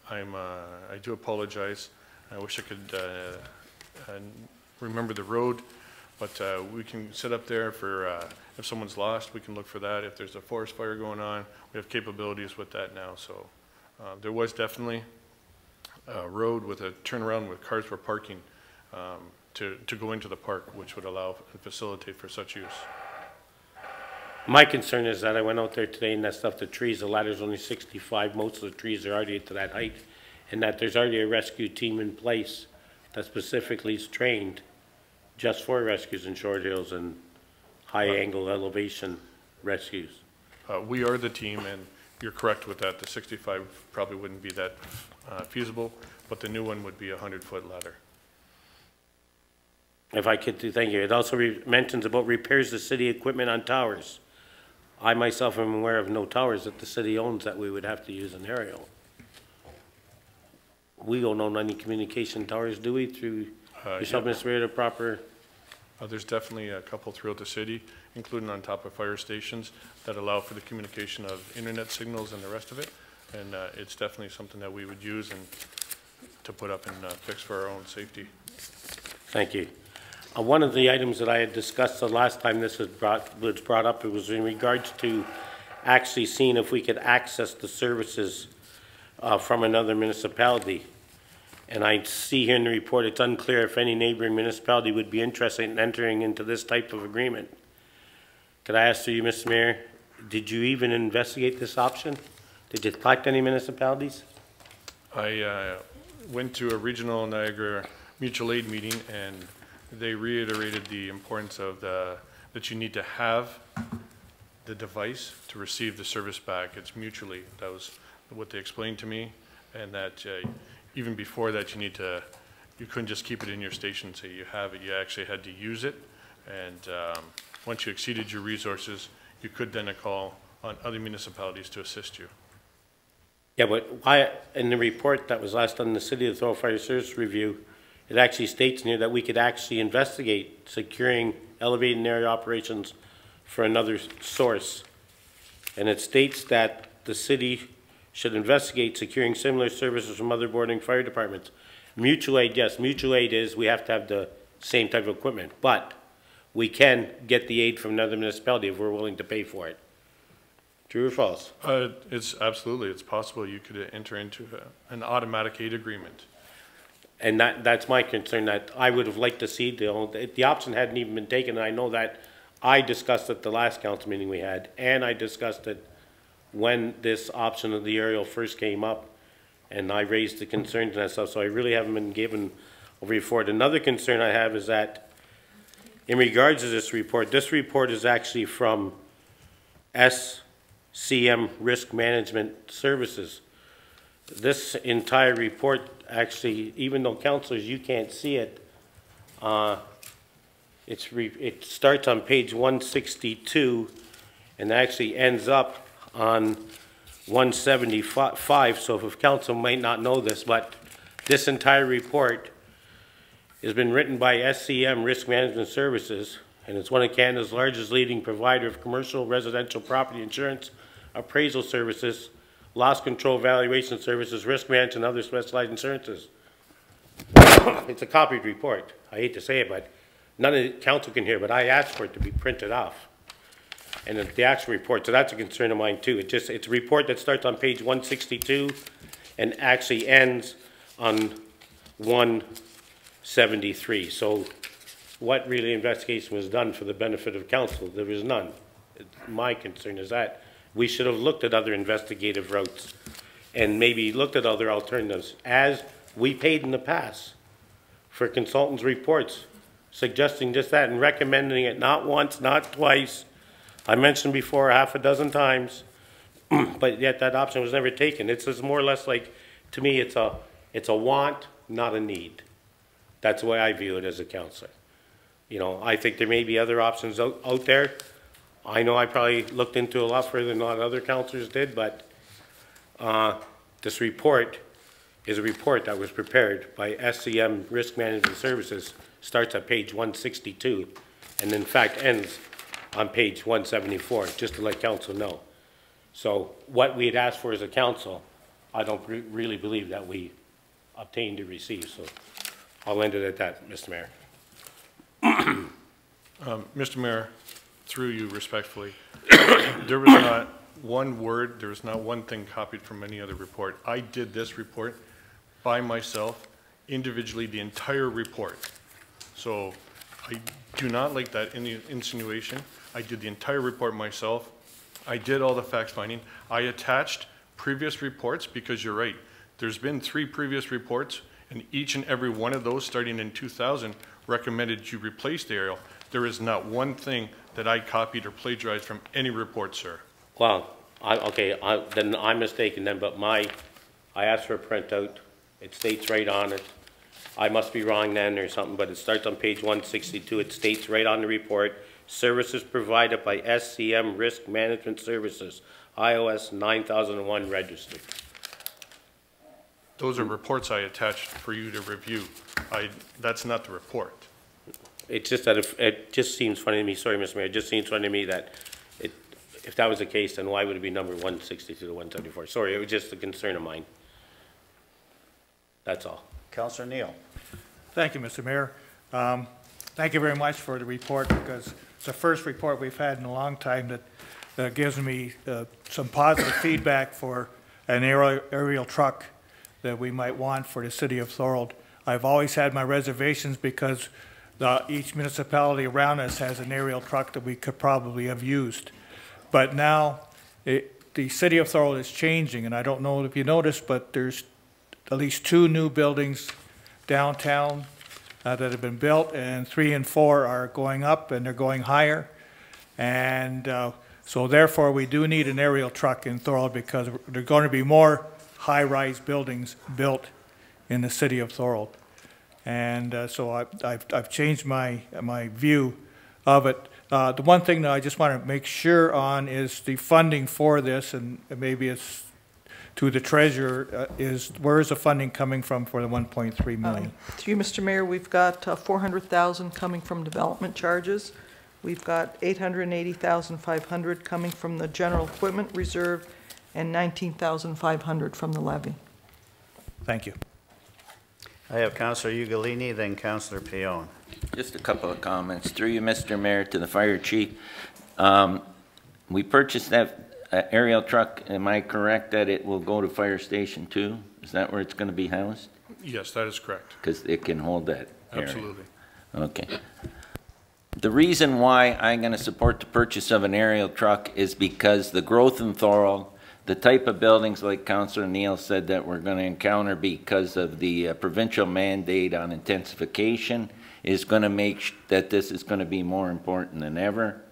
I do apologize. I wish I could remember the road, but we can sit up there for if someone's lost, we can look for that. If there's a forest fire going on, we have capabilities with that now. So there was definitely a road with a turnaround where cars were parking to go into the park, which would allow and facilitate for such use. My concern is that I went out there today and that stuff, the trees, the ladder's only 65, most of the trees are already to that height, and that there's already a rescue team in place that specifically is trained just for rescues in short hills and high angle elevation rescues. We are the team, and you're correct with that. The 65 probably wouldn't be that feasible, but the new one would be a 100-foot ladder. If I could, thank you. It also mentions about repairs to city equipment on towers. I myself am aware of no towers that the city owns that we would have to use an aerial. We don't own any communication towers, do we, through yourself, Mr. Mayor, the proper? There's definitely a couple throughout the city, including on top of fire stations, that allow for the communication of internet signals and the rest of it. And it's definitely something that we would use and to put up and fix for our own safety. Thank you. One of the items that I had discussed the last time this was brought up, it was in regards to actually seeing if we could access the services from another municipality. And I see here in the report, it's unclear if any neighboring municipality would be interested in entering into this type of agreement. Could I ask you, Mr. Mayor, did you even investigate this option? Did you collect any municipalities? I went to a regional Niagara mutual aid meeting, and they reiterated the importance of that you need to have the device to receive the service back. It's mutually. That was what they explained to me, and that even before that, you couldn't just keep it in your station and say you have it. You actually had to use it, and once you exceeded your resources, you could then call on other municipalities to assist you. Yeah, but in the report that was last done in the City of Thorold Fire Service Review, it actually states in here that we could actually investigate securing elevated area operations for another source. And it states that the city should investigate securing similar services from other bordering fire departments. Mutual aid, yes, mutual aid is we have to have the same type of equipment, but we can get the aid from another municipality if we're willing to pay for it. True or false? It's absolutely, it's possible you could enter into an automatic aid agreement. And that's my concern, that I would have liked to see the option hadn't even been taken. And I know that I discussed it the last council meeting we had, and I discussed it when this option of the aerial first came up, and I raised the concerns and that stuff. So I really haven't been given a report. Another concern I have is that in regards to this report is actually from SCM Risk Management Services. This entire report actually, even though councilors, you can't see it, it starts on page 162 and actually ends up on 175. So if council might not know this, but this entire report has been written by SCM Risk Management Services, and it's one of Canada's largest leading provider of commercial residential property insurance, appraisal services, loss control valuation services, risk management, and other specialized insurances. It's a copied report. I hate to say it, but none of the council can hear, but I asked for it to be printed off. And the actual report, so that's a concern of mine too. It's a report that starts on page 162 and actually ends on 173. So what really investigation was done for the benefit of council? There was none. My concern is that we should have looked at other investigative routes and maybe looked at other alternatives. As we paid in the past for consultants' reports, suggesting just that and recommending it not once, not twice. I mentioned before half a dozen times, but yet that option was never taken. It's just more or less like, to me, it's a want, not a need. That's the way I view it as a counselor. You know, I think there may be other options out there. I know I probably looked into a lot further than a lot of other counselors did, but this report is a report that was prepared by SCM Risk Management Services, starts at page 162, and in fact ends on page 174, just to let council know. So what we had asked for as a council, I don't really believe that we obtained or received. So I'll end it at that, Mr. Mayor. Mr. Mayor, through you respectfully, there was not one word, there was not one thing copied from any other report. I did this report by myself, individually, the entire report. So I do not like that insinuation. I did the entire report myself. I did all the fact finding. I attached previous reports because you're right. There's been 3 previous reports, and each and every one of those, starting in 2000, recommended you replace the aerial. There is not one thing that I copied or plagiarized from any report, sir. Well, then I'm mistaken then, but I asked for a printout. It states right on it. I must be wrong then or something, but it starts on page 162. It states right on the report, services provided by SCM Risk Management Services, iOS 9001 registered. Those are reports I attached for you to review. That's not the report. It's just that it just seems funny to me, sorry, Mr. Mayor, it just seems funny to me that if that was the case, then why would it be number 162 to 174? Sorry, it was just a concern of mine. That's all. Councillor Neal. Thank you, Mr. Mayor. Thank you very much for the report, because it's the first report we've had in a long time that gives me some positive feedback for an aerial truck that we might want for the city of Thorold. I've always had my reservations because each municipality around us has an aerial truck that we could probably have used. But now the city of Thorold is changing, and I don't know if you noticed, but there's at least 2 new buildings downtown that have been built, and 3 and 4 are going up, and they're going higher. And so therefore we do need an aerial truck in Thorold, because there are going to be more high-rise buildings built in the city of Thorold. And so I've changed my view of it. The one thing that I just want to make sure on is the funding for this, and maybe it's to the treasurer, is where is the funding coming from for the 1.3 million? To you, Mr. Mayor, we've got 400,000 coming from development charges. We've got 880,500 coming from the general equipment reserve, and 19,500 from the levy. Thank you. I have Councillor Ugolini, then Councillor Pion. Just a couple of comments. Through you, Mr. Mayor, to the fire chief. We purchased that aerial truck. Am I correct that it will go to Fire Station 2? Is that where it's going to be housed? Yes, that is correct. Because it can hold that area. Absolutely. Okay. The reason why I'm going to support the purchase of an aerial truck is because the growth in Thorold, the type of buildings, like Councillor Neal said, that we're going to encounter because of the provincial mandate on intensification, is going to make that this is going to be more important than ever.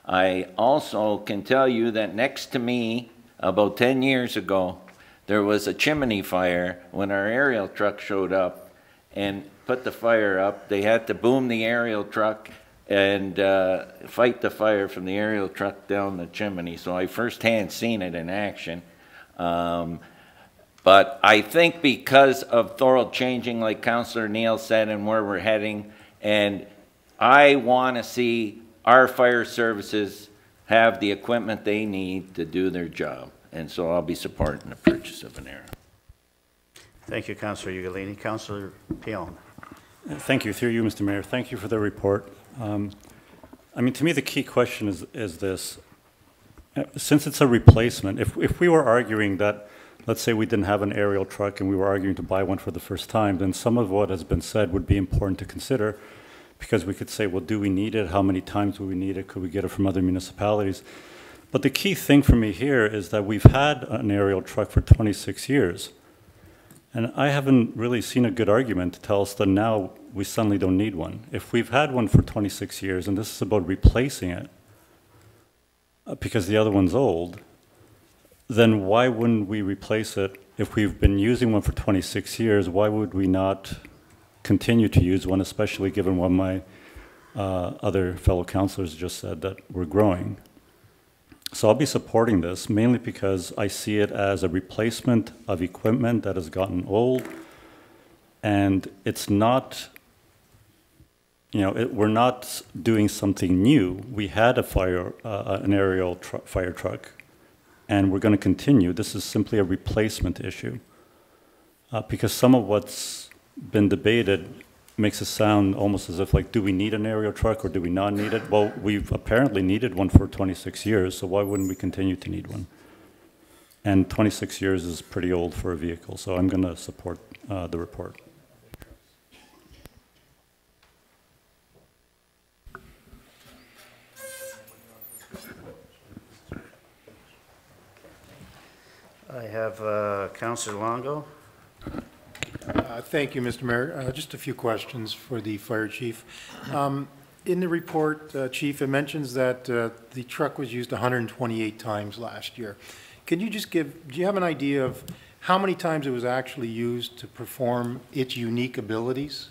I also can tell you that next to me, about 10 years ago, there was a chimney fire when our aerial truck showed up and put the fire up. They had to boom the aerial truck and fight the fire from the aerial truck down the chimney. So I firsthand seen it in action. But I think because of Thorold changing, like Councillor Neal said, and where we're heading, and I want to see our fire services have the equipment they need to do their job. And so I'll be supporting the purchase of an aerial. Thank you, Councillor Ugolini. Councillor Pion. Thank you. Through you, Mr. Mayor. Thank you for the report. I mean, to me, the key question is this. Since it's a replacement, if we were arguing that, let's say we didn't have an aerial truck and we were arguing to buy one for the first time, then some of what has been said would be important to consider, because we could say, well, do we need it? How many times do we need it? Could we get it from other municipalities? But the key thing for me here is that we've had an aerial truck for 26 years. And I haven't really seen a good argument to tell us that now we suddenly don't need one. If we've had one for 26 years and this is about replacing it because the other one's old, then why wouldn't we replace it? If we've been using one for 26 years, why would we not continue to use one, especially given what my other fellow councilors just said, that we're growing? So I'll be supporting this mainly because I see it as a replacement of equipment that has gotten old, and it's not, we're not doing something new. We had an aerial fire truck, and we're going to continue. This is simply a replacement issue because some of what's been debated makes it sound almost as if, like, do we need an aerial truck or do we not need it? Well, we've apparently needed one for 26 years, so why wouldn't we continue to need one? And 26 years is pretty old for a vehicle, so I'm going to support the report. I have Councillor Longo. Thank you, Mr. Mayor. Just a few questions for the fire chief. In the report, Chief, it mentions that the truck was used 128 times last year. Can you just do you have an idea of how many times it was actually used to perform its unique abilities?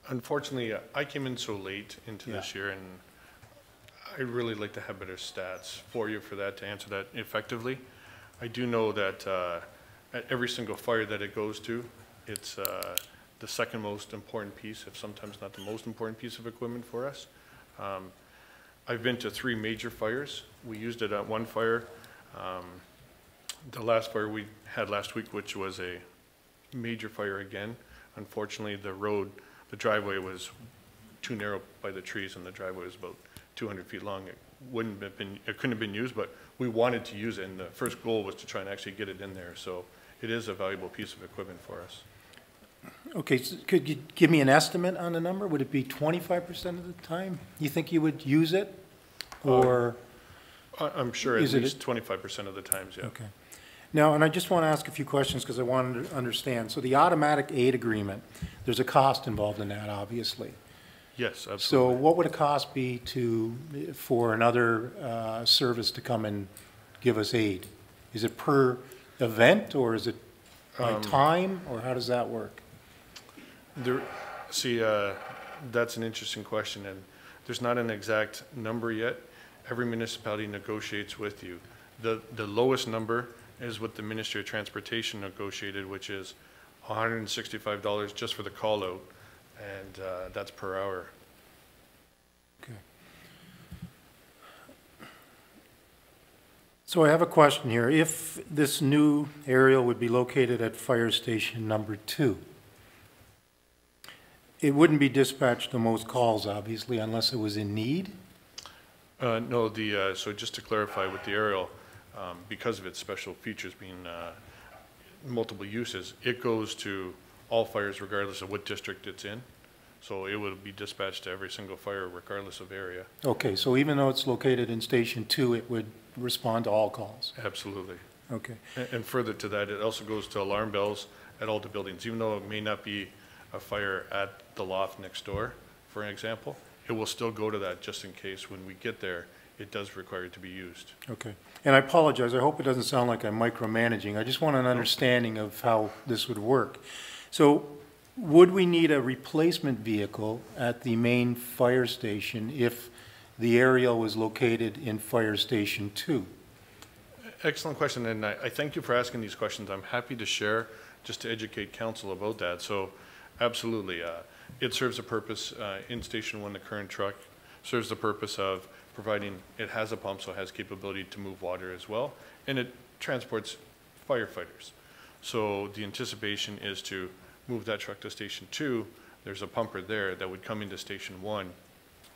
Unfortunately, I came in so late into this year, and I'd really like to have better stats for you for that, to answer that effectively. I do know that at every single fire that it goes to, it's the second most important piece, if sometimes not the most important piece of equipment for us. I've been to 3 major fires. We used it at one fire. The last fire we had last week, which was a major fire again. Unfortunately, the driveway was too narrow by the trees, and the driveway was about 200 feet long. It couldn't have been used, but we wanted to use it, and the first goal was to try and actually get it in there. So it is a valuable piece of equipment for us. Okay, so could you give me an estimate on the number? Would it be 25% of the time you think you would use it? Or I'm sure at least 25% of the times, yeah. Okay. Now, and I just want to ask a few questions because I wanted to understand. So the automatic aid agreement, there's a cost involved in that, obviously. Yes, absolutely. So what would a cost be for another service to come and give us aid? Is it per event, or is it by time, or how does that work? That's an interesting question, and there's not an exact number yet. Every municipality negotiates with you. The lowest number is what the Ministry of Transportation negotiated, which is $165 just for the call out, and that's per hour. Okay. So I have a question here. If this new aerial would be located at fire station number 2, it wouldn't be dispatched to most calls, obviously, unless it was in need? No, so just to clarify with the aerial, because of its special features being multiple uses, it goes to all fires regardless of what district it's in. So it would be dispatched to every single fire regardless of area. Okay, so even though it's located in Station 2, it would respond to all calls? Absolutely. Okay. And further to that, it also goes to alarm bells at all the buildings. Even though it may not be a fire at the loft next door, for an example, it will still go to that just in case when we get there, it does require it to be used. Okay. And I apologize, I hope it doesn't sound like I'm micromanaging. I just want an understanding of how this would work. So would we need a replacement vehicle at the main fire station if the aerial was located in Fire Station 2? Excellent question, and I thank you for asking these questions. I'm happy to share just to educate council about that. So absolutely, it serves a purpose in Station 1, the current truck serves the purpose of providing, it has a pump, so it has capability to move water as well, and it transports firefighters. So the anticipation is to move that truck to Station 2. There's a pumper there that would come into Station 1,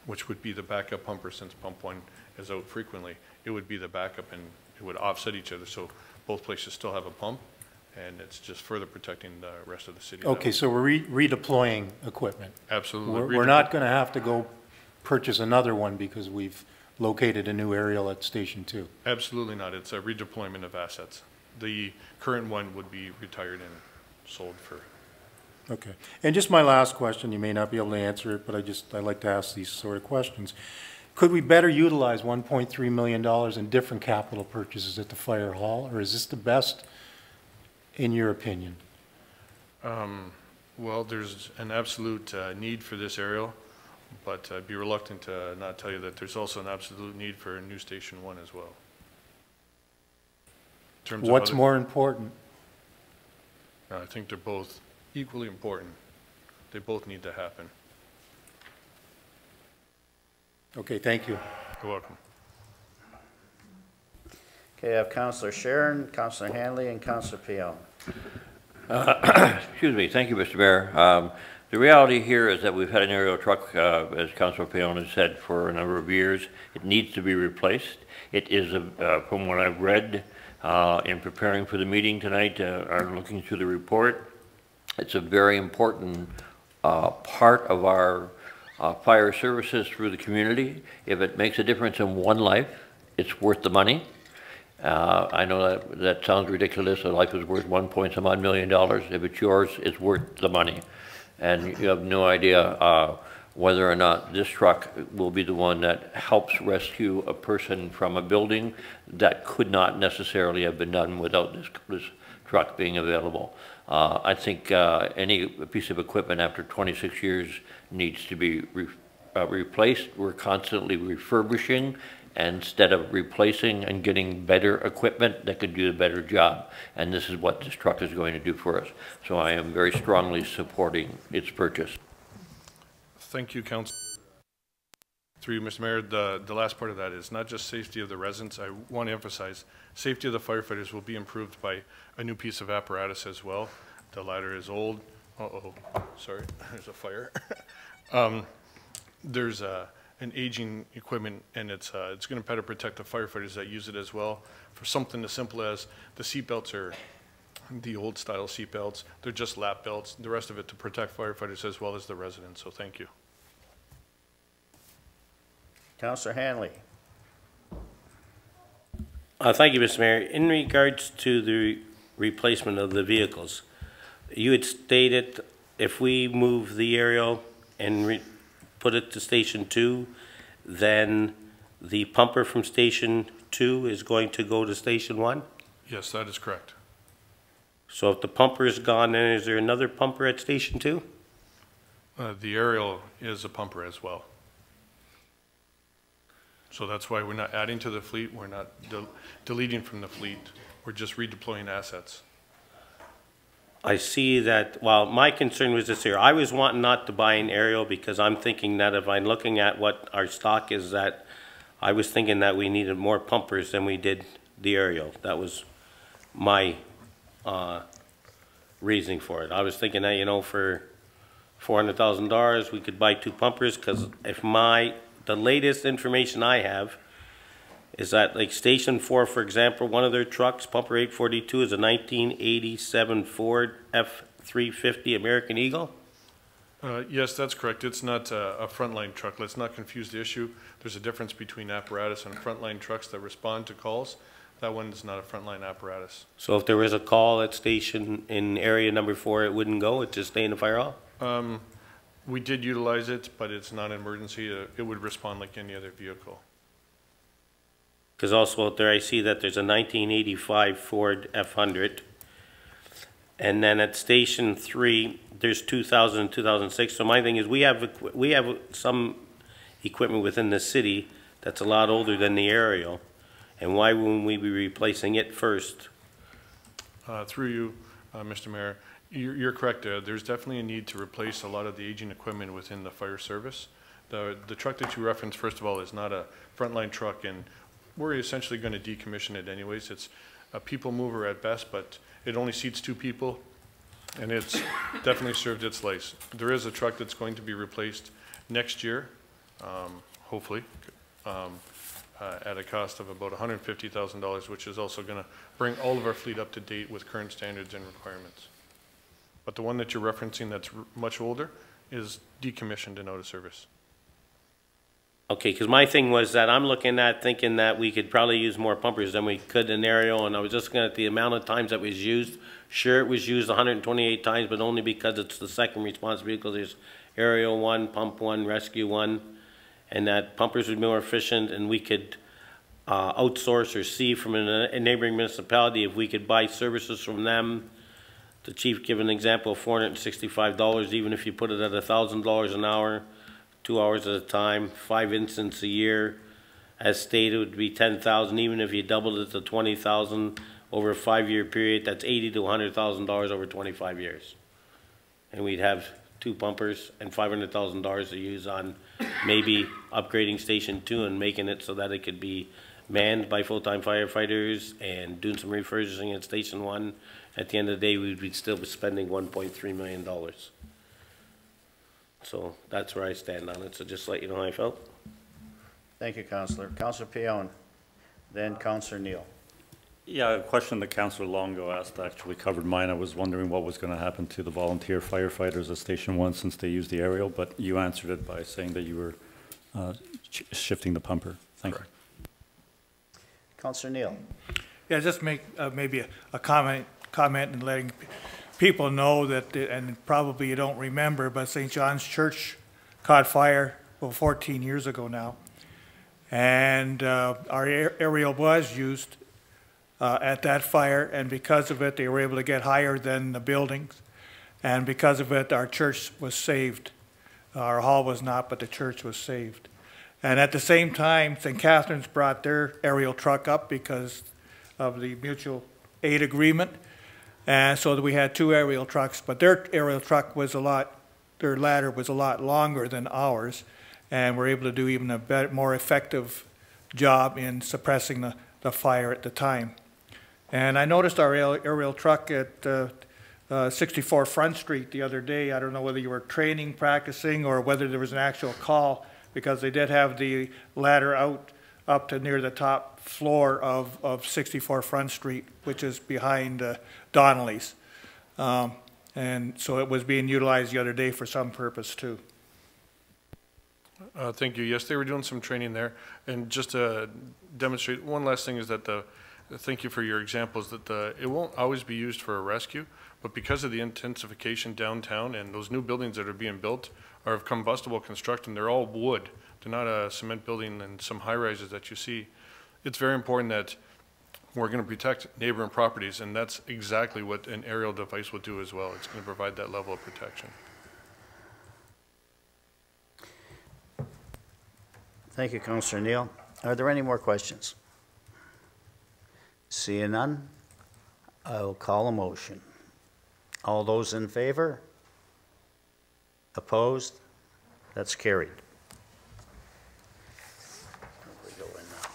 which would be the backup pumper since Pump 1 is out frequently. It would be the backup, and it would offset each other, so both places still have a pump, and it's just further protecting the rest of the city. Okay, so we're redeploying equipment. Absolutely. We're not going to have to go purchase another one because we've located a new aerial at Station 2. Absolutely not. It's a redeployment of assets. The current one would be retired and sold for. Okay. And just my last question, you may not be able to answer it, but I like to ask these sort of questions. Could we better utilize $1.3 million in different capital purchases at the fire hall, or is this the best, in your opinion? Well, there's an absolute need for this aerial, but I'd be reluctant to not tell you that there's also an absolute need for a new Station 1 as well. In terms of What's more important? I think they're both equally important. They both need to happen. Okay, thank you. You're welcome. Okay, I have Councillor Sharon, Councillor Hanley, and Councillor Pion. Excuse me. Thank you, Mr. Mayor. The reality here is that we've had an aerial truck, as Councilor Pion has said, for a number of years. It needs to be replaced. It is, from what I've read in preparing for the meeting tonight, or looking through the report, it's a very important part of our fire services through the community. If it makes a difference in one life, it's worth the money. I know that sounds ridiculous. A life is worth $1.some million. If it's yours, it's worth the money. And you have no idea whether or not this truck will be the one that helps rescue a person from a building that could not necessarily have been done without this truck being available. I think any piece of equipment after 26 years needs to be replaced. We're constantly refurbishing instead of replacing and getting better equipment that could do a better job. And this is what this truck is going to do for us. So I am very strongly supporting its purchase. Thank you, Council. Through you, Mr. Mayor, the last part of that is not just safety of the residents. I want to emphasize safety of the firefighters will be improved by a new piece of apparatus as well. The ladder is old. Uh-oh, sorry, there's a fire. There's an aging equipment, and it's going to better protect the firefighters that use it as well. For something as simple as the seat belts are the old style seat belts. They're just lap belts. The rest of it to protect firefighters as well as the residents. So thank you. Councillor Hanley. Thank you, Mr. Mayor. In regards to the replacement of the vehicles, you had stated if we move the aerial and put it to Station 2, then the pumper from Station 2 is going to go to Station 1? Yes, that is correct. So if the pumper is gone, then is there another pumper at Station 2? The aerial is a pumper as well. So that's why we're not adding to the fleet. We're not deleting from the fleet. We're just redeploying assets. I see that, well, my concern was this here. I was wanting not to buy an aerial because I'm thinking that if I'm looking at what our stock is, that I was thinking that we needed more pumpers than we did the aerial. That was my reasoning for it. I was thinking that, you know, for $400,000 we could buy 2 pumpers, because if the latest information I have is that, like, Station 4, for example, one of their trucks, pumper 842, is a 1987 Ford F-350 American Eagle? Yes, that's correct. It's not a frontline truck. Let's not confuse the issue. There's a difference between apparatus and frontline trucks that respond to calls. That one is not a frontline apparatus. So if there was a call at station in area number 4, it wouldn't go? It'd just stay in the fire hall? We did utilize it, but it's not an emergency. It would respond like any other vehicle. Because also out there I see that there's a 1985 Ford F100. And then at Station 3, there's 2000 and 2006. So my thing is we have some equipment within the city that's a lot older than the aerial. And why wouldn't we be replacing it first? Through you, Mr. Mayor, you're correct. There's definitely a need to replace a lot of the aging equipment within the fire service. The truck that you referenced, first of all, is not a frontline truck, and we're essentially going to decommission it anyways. It's a people mover at best, but it only seats 2 people, and it's definitely served its life. There is a truck that's going to be replaced next year, hopefully, at a cost of about $150,000, which is also going to bring all of our fleet up to date with current standards and requirements. But the one that you're referencing that's much older is decommissioned and out of service. Okay, because my thing was that I'm looking at thinking that we could probably use more pumpers than we could in aerial, and I was just looking at the amount of times that was used. Sure, it was used 128 times, but only because it's the second response vehicle. There's aerial 1, pump 1, rescue 1, and that pumpers would be more efficient, and we could outsource or see from a neighboring municipality if we could buy services from them. The chief gave an example of $465, even if you put it at $1,000 an hour. 2 hours at a time, 5 incidents a year. As stated, it would be 10,000. Even if you doubled it to 20,000 over a 5-year period, that's $80,000 to $100,000 over 25 years. And we'd have 2 pumpers and $500,000 to use on maybe upgrading Station 2 and making it so that it could be manned by full-time firefighters and doing some refurbishing at Station 1. At the end of the day, we'd be still spending $1.3 million. So that's where I stand on it. So just to let you know how I felt. Thank you, Councillor. Councillor Pion, then Councillor Neal. Yeah, a question that Councillor Longo asked actually covered mine. I was wondering what was going to happen to the volunteer firefighters at Station 1 since they used the aerial, but you answered it by saying that you were shifting the pumper. Thank you. Councillor Neal. Yeah, just make maybe a comment and letting people know that, and probably you don't remember, but St. John's Church caught fire, well, 14 years ago now. And our aerial was used at that fire, and because of it, they were able to get higher than the buildings. And because of it, our church was saved. Our hall was not, but the church was saved. And at the same time, St. Catherine's brought their aerial truck up because of the mutual aid agreement. And so we had 2 aerial trucks, but their aerial truck was their ladder was a lot longer than ours, and we're able to do even a better, more effective job in suppressing the fire at the time. And I noticed our aerial truck at 64 Front Street the other day. I don't know whether you were training, practicing, or whether there was an actual call, because they did have the ladder out up to near the top floor of 64 Front Street, which is behind Donnelly's. And so it was being utilized the other day for some purpose too. Thank you. Yes, they were doing some training there. And just to demonstrate, one last thing is that thank you for your examples, that it won't always be used for a rescue, but because of the intensification downtown and those new buildings that are being built are of combustible construction, they're all wood. They're not a cement building and some high-rises that you see. It's very important that we're going to protect neighboring properties, and that's exactly what an aerial device will do as well. It's going to provide that level of protection. Thank you, Councillor Neal. Are there any more questions? Seeing none, I will call a motion. All those in favor? Opposed? That's carried. Where we going now?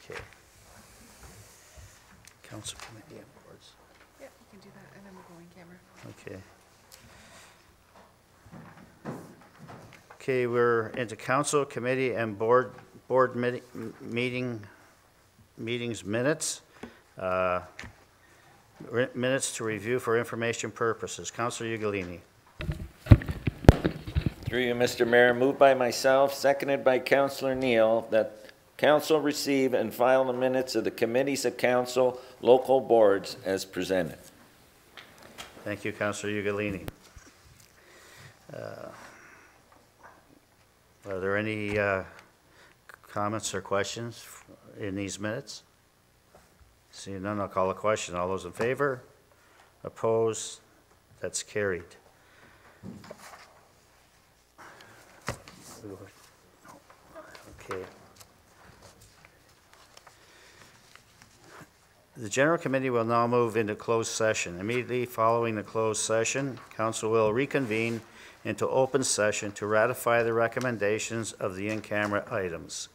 Okay. Council committee and boards. Yeah, we can do that, and then we'll go in camera. Okay. Okay, we're into council, committee, and board meetings minutes. Minutes to review for information purposes. Councilor Ugolini. Through you, Mr. Mayor, moved by myself, seconded by Councillor Neal, that council receive and file the minutes of the committees of council, local boards as presented. Thank you, Councilor Ugolini. Are there any comments or questions in these minutes? Seeing none, I'll call a question. All those in favor? Opposed? That's carried. Okay. The General Committee will now move into closed session. Immediately following the closed session, Council will reconvene into open session to ratify the recommendations of the in-camera items.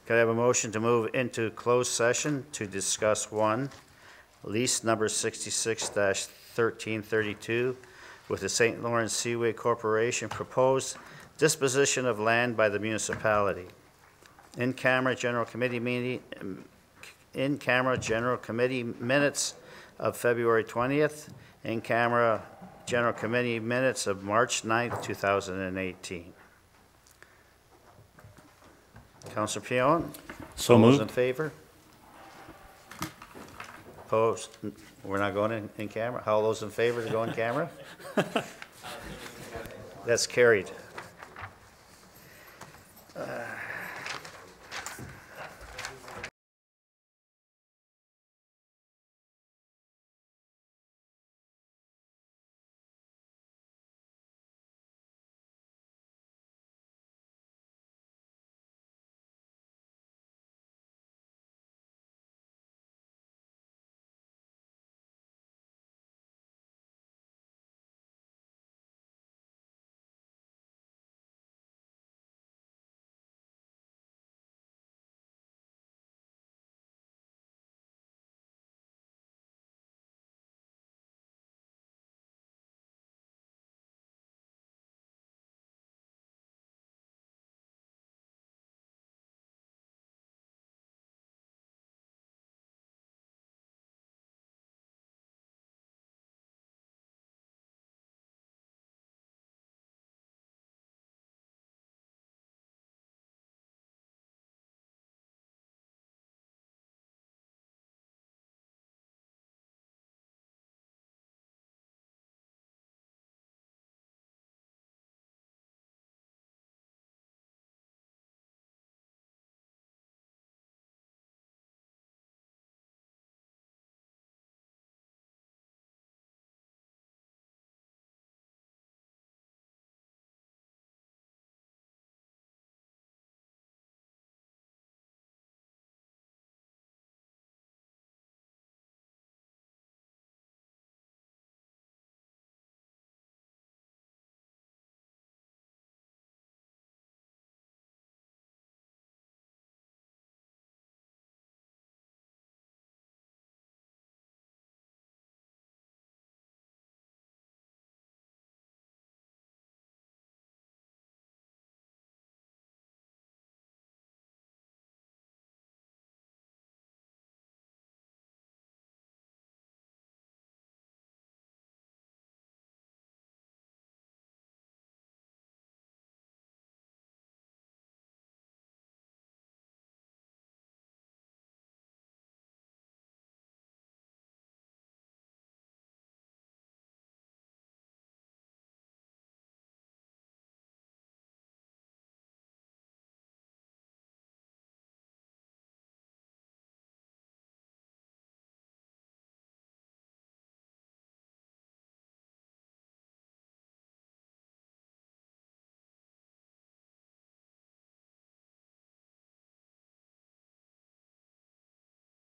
Can I have a motion to move into closed session to discuss 1, lease number 66-1332 with the St. Lawrence Seaway Corporation, proposed disposition of land by the municipality. In-camera General Committee minutes of February 20th, in camera general committee minutes of March 9th, 2018. Councilor Pion? So All those moved. in favor? Opposed? We're not going in camera? All those in favor to go in camera? That's carried.